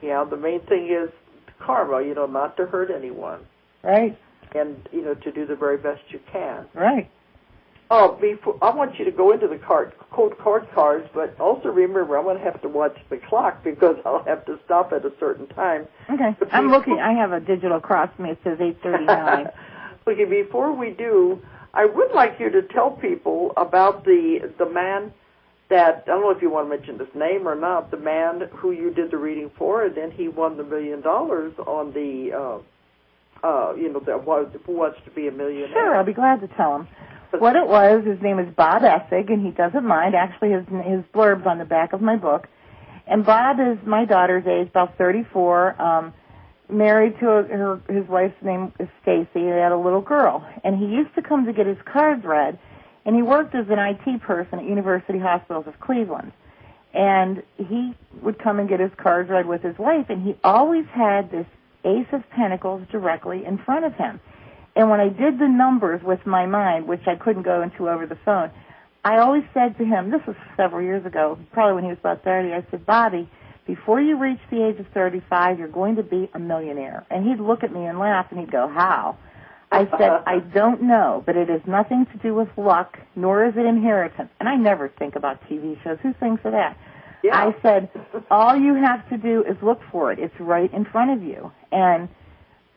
Yeah, the main thing is karma, you know, not to hurt anyone. Right. And, you know, to do the very best you can. Right. Oh, I want you to go into the code card cards, but also remember I'm going to have to watch the clock because I'll have to stop at a certain time. Okay. I'm looking. I have a digital cross me. It says 8:39. Okay, before we do, I would like you to tell people about the man that, I don't know if you want to mention his name or not, the man who you did the reading for, and then he won the $1 million on the, you know, Who Wants to Be a Millionaire. Sure, I'll be glad to tell him. What it was, his name is Bob Essig, and he doesn't mind. Actually, his blurb's on the back of my book. And Bob is my daughter's age, about 34, married to his wife's name is Stacy. They had a little girl. And he used to come to get his cards read, and he worked as an IT person at University Hospitals of Cleveland. And he would come and get his cards read with his wife, and he always had this Ace of Pentacles directly in front of him. And when I did the numbers with my mind, which I couldn't go into over the phone, I always said to him, this was several years ago, probably when he was about 30, I said, Bobby, before you reach the age of 35, you're going to be a millionaire. And he'd look at me and laugh, and he'd go, how? I said, I don't know, but it has nothing to do with luck, nor is it inheritance. And I never think about TV shows. Who thinks of that? Yeah. I said, all you have to do is look for it. It's right in front of you. And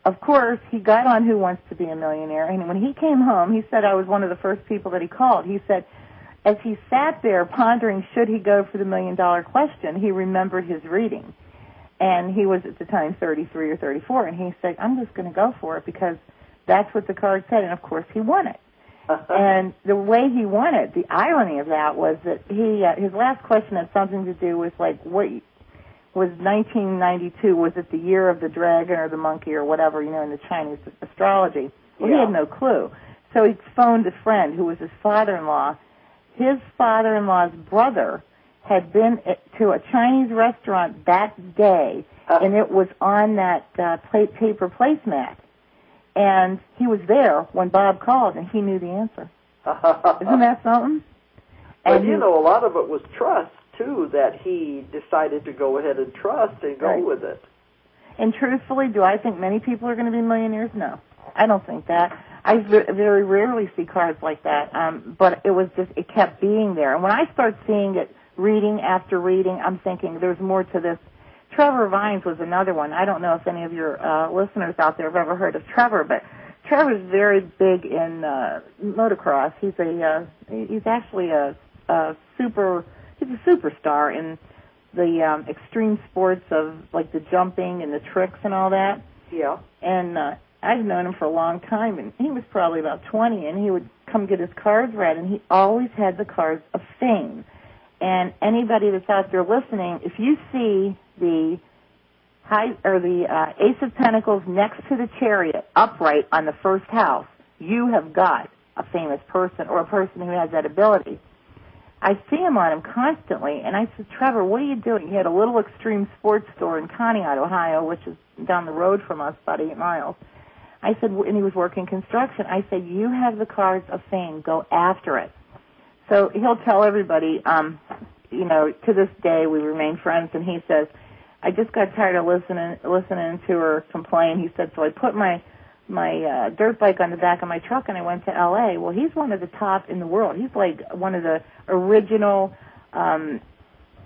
of course, he got on Who Wants to Be a Millionaire, and when he came home, he said I was one of the first people that he called. He said, as he sat there pondering should he go for the $1 million question, he remembered his reading. And he was at the time 33 or 34, and he said, I'm just going to go for it because that's what the card said, and of course he won it. And the way he won it, the irony of that was that his last question had something to do with, like, what was 1992, was it the year of the dragon or the monkey or whatever, you know, in the Chinese astrology? Well, he had no clue. So he phoned a friend who was his father-in-law. His father-in-law's brother had been to a Chinese restaurant that day, and it was on that paper placemat. And he was there when Bob called, and he knew the answer. Isn't that something? And you know, a lot of it was trust, too, that he decided to go ahead and trust and go with it. And truthfully, do I think many people are going to be millionaires? No. I don't think that. I very rarely see cards like that. But it was just, it kept being there. And when I start seeing it reading after reading, I'm thinking there's more to this. Trevor Vines was another one. I don't know if any of your listeners out there have ever heard of Trevor, but Trevor's very big in motocross. He's actually a superstar in the extreme sports of, like, the jumping and the tricks and all that. Yeah. And I've known him for a long time, and he was probably about 20, and he would come get his cards read, and he always had the cards of fame. And anybody that's out there listening, if you see the Ace of Pentacles next to the Chariot upright on the first house, you have got a famous person or a person who has that ability. I see him on him constantly, and I said, Trevor, what are you doing? He had a little extreme sports store in Conneaut, Ohio, which is down the road from us, about 8 miles. I said, and he was working construction. I said, you have the cards of fame. Go after it. So he'll tell everybody, you know, to this day we remain friends, and he says, I just got tired of listening to her complain. He said, so I put my dirt bike on the back of my truck, and I went to L.A. Well, he's one of the top in the world. He's like one of the original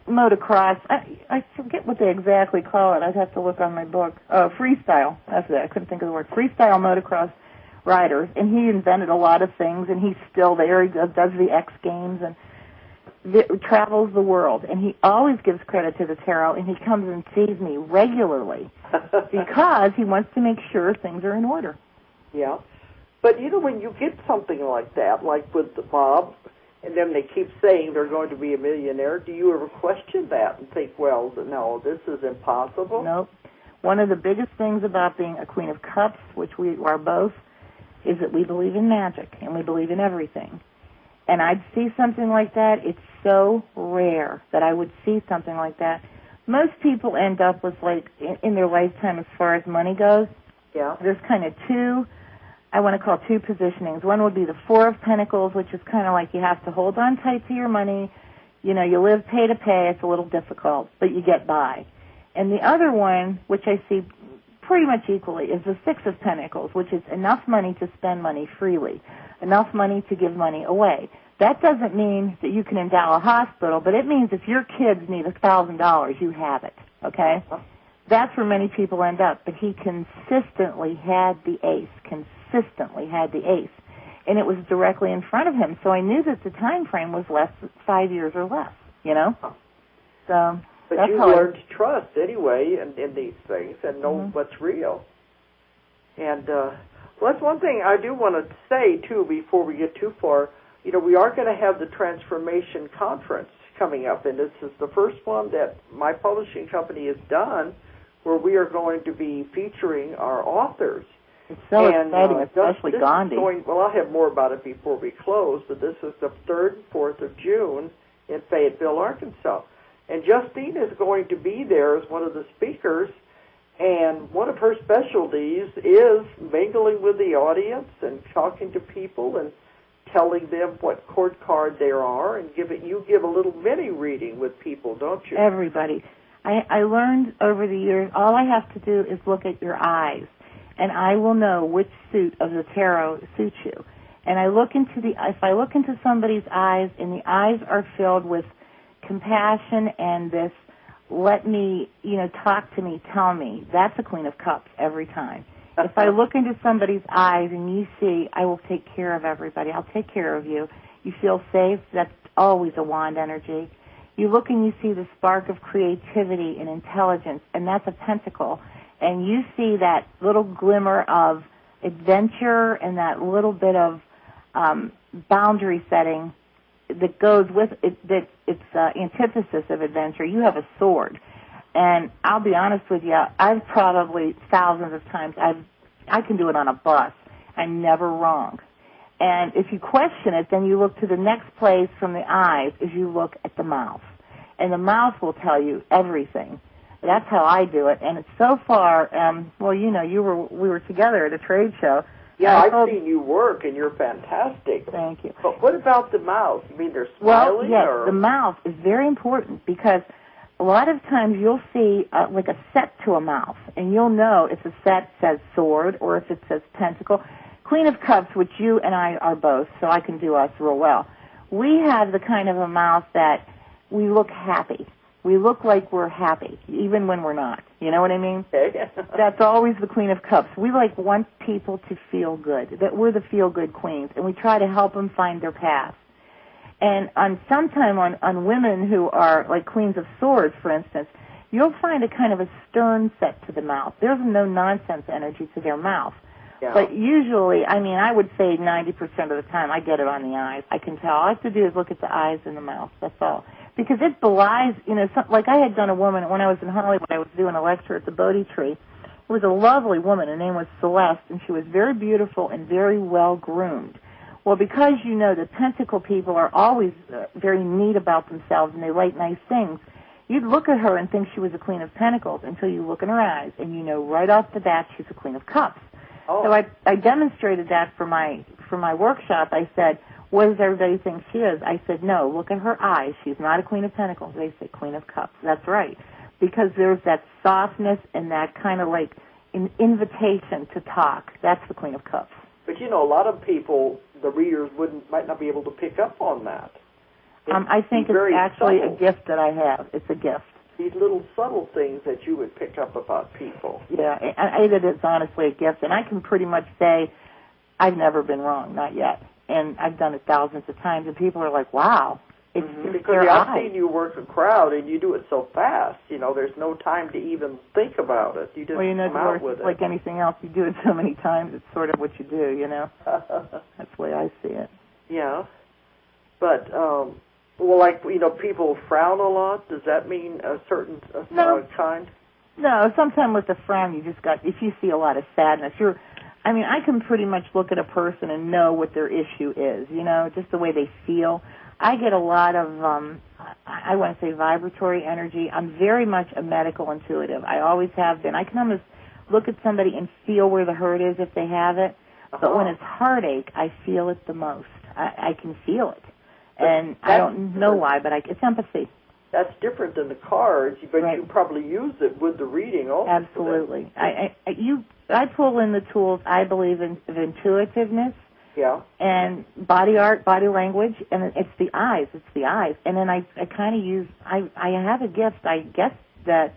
motocross. I forget what they exactly call it. I'd have to look on my book. Freestyle. That's it. I couldn't think of the word. Freestyle motocross riders, and he invented a lot of things, and he's still there. He does the X Games and travels the world, and he always gives credit to the tarot, and he comes and sees me regularly because he wants to make sure things are in order. Yeah. But, you know, when you get something like that, like with the Bob, and then they keep saying they're going to be a millionaire, do you ever question that and think, well, no, this is impossible? Nope. One of the biggest things about being a Queen of Cups, which we are both, is that we believe in magic, and we believe in everything. And I'd see something like that. It's so rare that I would see something like that. Most people end up with, like, in their lifetime as far as money goes, there's kind of two, I want to call two positionings. One would be the Four of Pentacles, which is kind of like you have to hold on tight to your money. You know, you live pay to pay. It's a little difficult, but you get by. And the other one, which I see pretty much equally, is the Six of Pentacles, which is enough money to spend money freely, enough money to give money away. That doesn't mean that you can endow a hospital, but it means if your kids need $1,000, you have it, okay? That's where many people end up. But he consistently had the ace, and it was directly in front of him. So I knew that the time frame was 5 years or less, you know? So but that's you learned to trust anyway in these things and know what's real. And well, that's one thing I do want to say, too, before we get too far. You know, we are going to have the Transformation Conference coming up, and this is the first one that my publishing company has done where we are going to be featuring our authors. It's so exciting, especially Gandhi. Well, I'll have more about it before we close, but this is the 3rd and 4th of June in Fayetteville, Arkansas. And Justine is going to be there as one of the speakers, and one of her specialties is mingling with the audience and talking to people and telling them what court card there are, and you give a little mini reading with people, don't you? Everybody. I learned over the years, all I have to do is look at your eyes, and I will know which suit of the tarot suits you. And if I look into somebody's eyes, and the eyes are filled with compassion and this, let me, talk to me, tell me, that's a Queen of Cups every time. If I look into somebody's eyes and you see, I will take care of everybody, I'll take care of you, you feel safe, that's always a wand energy. You look and you see the spark of creativity and intelligence, and that's a pentacle. And you see that little glimmer of adventure and that little bit of boundary setting that goes with it, that it's antithesis of adventure. You have a sword. And I'll be honest with you, I've probably thousands of times, I can do it on a bus. I'm never wrong. And if you question it, then you look to the next place from the eyes is you look at the mouth. And the mouth will tell you everything. That's how I do it. And it's so far, well, we were together at a trade show. Yeah, I've seen you work, and you're fantastic. Thank you. But what about the mouth? You mean they're smiling? Well, yes, the mouth is very important because a lot of times you'll see like a set to a mouth, and you'll know if the set says sword or if it says pentacle. Queen of Cups, which you and I are both, so I can do us real well. We have the kind of a mouth that we look happy. We look like we're happy, even when we're not. You know what I mean? Okay. That's always the Queen of Cups. We want people to feel good, that we're the feel-good queens, and we try to help them find their path. And on women who are like Queens of Swords, for instance, you'll find a kind of a stern set to the mouth. There's no nonsense energy to their mouth. Yeah. But usually, I would say 90% of the time I get it on the eyes. I can tell. All I have to do is look at the eyes and the mouth. That's all. Because it belies, like I had done a woman, when I was in Hollywood, I was doing a lecture at the Bodhi Tree. It was a lovely woman. Her name was Celeste, and she was very beautiful and very well-groomed. Well, because the Pentacle people are always very neat about themselves and they like nice things, you'd look at her and think she was a Queen of Pentacles until you look in her eyes, and you know right off the bat she's a Queen of Cups. Oh. So I demonstrated that for my workshop. I said, what does everybody think she is? I said, no, look at her eyes. She's not a Queen of Pentacles. They say Queen of Cups. That's right. Because there's that softness and that kind of like an invitation to talk. That's the Queen of Cups. But a lot of people, the readers might not be able to pick up on that. I think it's actually a gift that I have. It's a gift. These little subtle things that you would pick up about people. Yeah, it's honestly a gift, and I can pretty much say I've never been wrong, not yet. And I've done it thousands of times, and people are like, wow. It's because I've seen you work a crowd, and you do it so fast. There's no time to even think about it. You just come out with it. Like anything else, you do it so many times, it's sort of what you do, That's the way I see it. Yeah. But, people frown a lot. Does that mean a certain kind? No, sometimes with the frown, if you see a lot of sadness, I can pretty much look at a person and know what their issue is, just the way they feel. I get a lot of, I want to say vibratory energy. I'm very much a medical intuitive. I always have been. I can almost look at somebody and feel where the hurt is if they have it. But when it's heartache, I feel it the most. I can feel it. And I don't know why, but it's empathy. That's different than the cards, but you probably use it with the reading also. Absolutely. I pull in the tools, I believe, of intuitiveness. Yeah. And body art, body language, and it's the eyes. And then I kind of use, I have a gift, I guess, that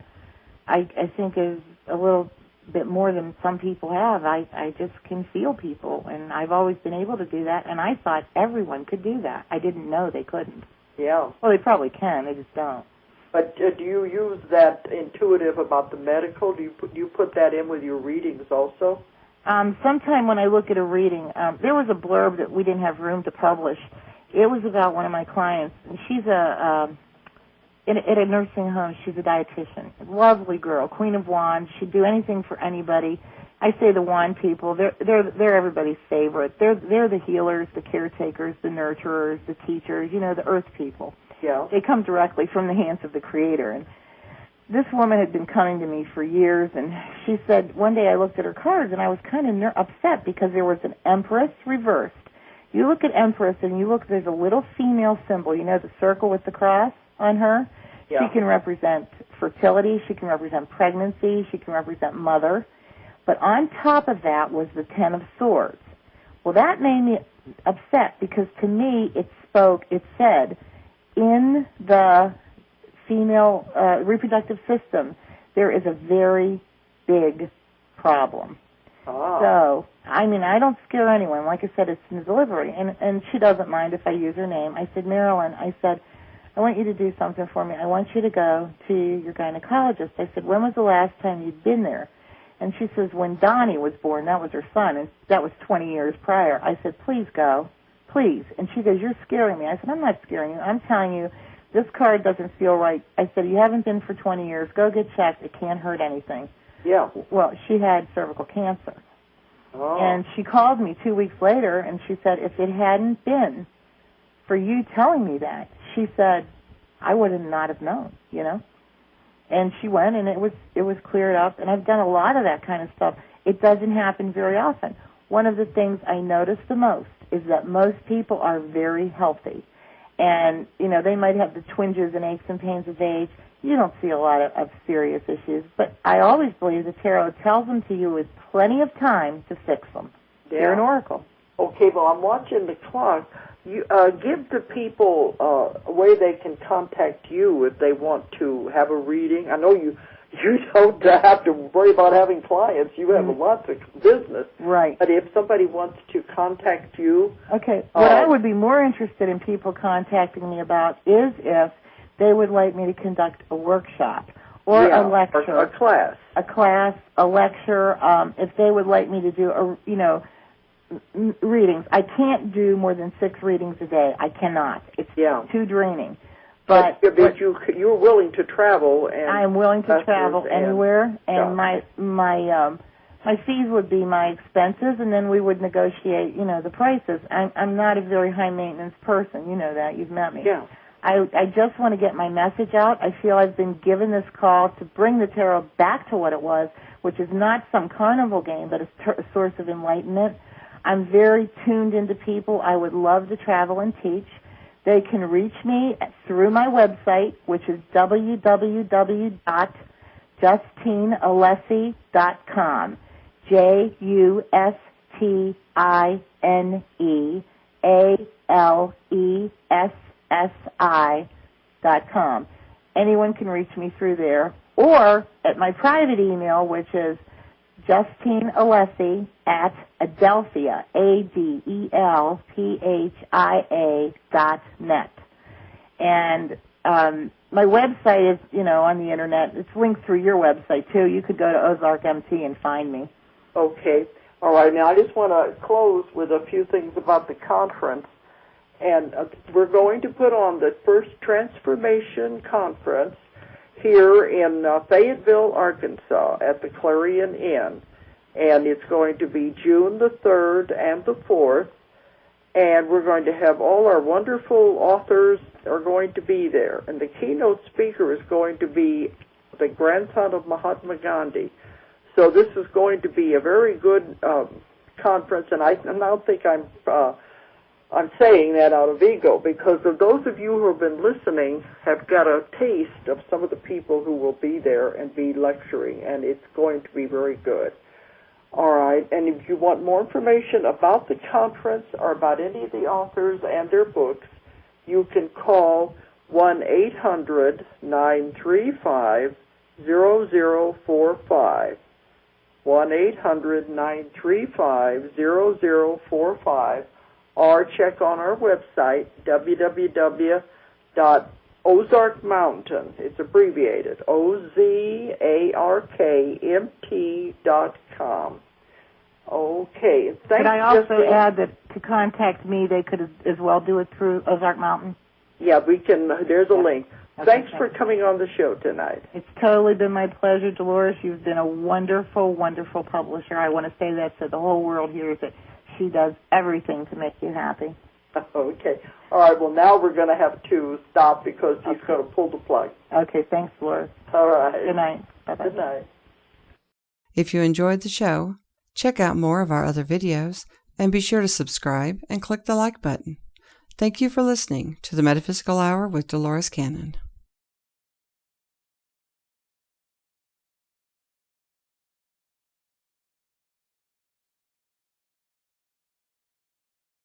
I think is a little bit more than some people have. I just can feel people, and I've always been able to do that, and I thought everyone could do that. I didn't know they couldn't. Yeah. Well, they probably can, they just don't. But do you use that intuitive about the medical? Do you put that in with your readings also? Sometime when I look at a reading, there was a blurb that we didn't have room to publish. It was about one of my clients, and she's at a nursing home. She's a dietitian. Lovely girl, Queen of Wands. She'd do anything for anybody. I say the wand people, they're everybody's favorite. They're the healers, the caretakers, the nurturers, the teachers, the earth people. Yeah. They come directly from the hands of the Creator. And this woman had been coming to me for years, and she said, one day I looked at her cards, and I was kind of upset because there was an Empress reversed. You look at Empress, and there's a little female symbol, the circle with the cross on her. Yeah. She can represent fertility. She can represent pregnancy. She can represent mother. But on top of that was the Ten of Swords. Well, that made me upset because to me it said, in the female reproductive system, there is a very big problem. Oh. So, I don't scare anyone. Like I said, it's in delivery. And she doesn't mind if I use her name. I said, Marilyn, I want you to do something for me. I want you to go to your gynecologist. I said, when was the last time you'd been there? And she says, when Donnie was born, that was her son, and that was 20 years prior. I said, please go, please. And she goes, you're scaring me. I said, I'm not scaring you. I'm telling you, this card doesn't feel right. I said, you haven't been for 20 years. Go get checked. It can't hurt anything. Yeah. Well, she had cervical cancer. Oh. And she called me 2 weeks later, and she said, if it hadn't been for you telling me that, she said, I would not have known, And she went, and it was cleared up, and I've done a lot of that kind of stuff. It doesn't happen very often. One of the things I notice the most is that most people are very healthy. And, they might have the twinges and aches and pains of age. You don't see a lot of serious issues. But I always believe the tarot tells them to you with plenty of time to fix them. Yeah. They're an oracle. Okay, well, I'm watching the clock. You give the people a way they can contact you if they want to have a reading. I know you don't have to worry about having clients. You have lots of business. Right. But if somebody wants to contact you... Okay. What I would be more interested in people contacting me about is if they would like me to conduct a workshop or a lecture. Or a class. A class, a lecture. If they would like me to do, readings. I can't do more than 6 readings a day. I cannot. It's too draining. But you're willing to travel, and I'm willing to travel anywhere, and my fees would be my expenses, and then we would negotiate, the prices. I'm not a very high maintenance person. You know that. You've met me. Yeah. I just want to get my message out. I feel I've been given this call to bring the tarot back to what it was, which is not some carnival game, but a source of enlightenment. I'm very tuned into people. I would love to travel and teach. They can reach me through my website, which is JustineAlessi.com. JustineAlessi.com. Anyone can reach me through there, or at my private email, which is Justine Alessi at Adelphia, ADELPHIA.net. And my website is, on the internet. It's linked through your website, too. You could go to Ozark MT and find me. Okay. All right. Now, I just want to close with a few things about the conference. And we're going to put on the first Transformation Conference here in Fayetteville, Arkansas, at the Clarion Inn. And it's going to be June the 3rd and the 4th. And we're going to have all our wonderful authors are going to be there. And the keynote speaker is going to be the grandson of Mahatma Gandhi. So this is going to be a very good conference. And I don't think I'm saying that out of ego, because of those of you who have been listening have got a taste of some of the people who will be there and be lecturing, and it's going to be very good. All right, and if you want more information about the conference or about any of the authors and their books, you can call 1-800-935-0045. 1-800-935-0045, or check on our website, www.ozarkmountain. It's abbreviated, OZARKMT.com. Okay. Thanks. Could I also add that to contact me, they could as well do it through Ozark Mountain? Yeah, we can. There's a link. Okay, thanks for coming on the show tonight. It's totally been my pleasure, Dolores. You've been a wonderful, wonderful publisher. I want to say that so the whole world hears it. She does everything to make you happy. Okay. All right. Well, now we're going to have to stop because he's going to pull the plug. Okay. Thanks, Dolores. All right. Good night. Bye-bye. Good night. If you enjoyed the show, check out more of our other videos and be sure to subscribe and click the like button. Thank you for listening to the Metaphysical Hour with Dolores Cannon.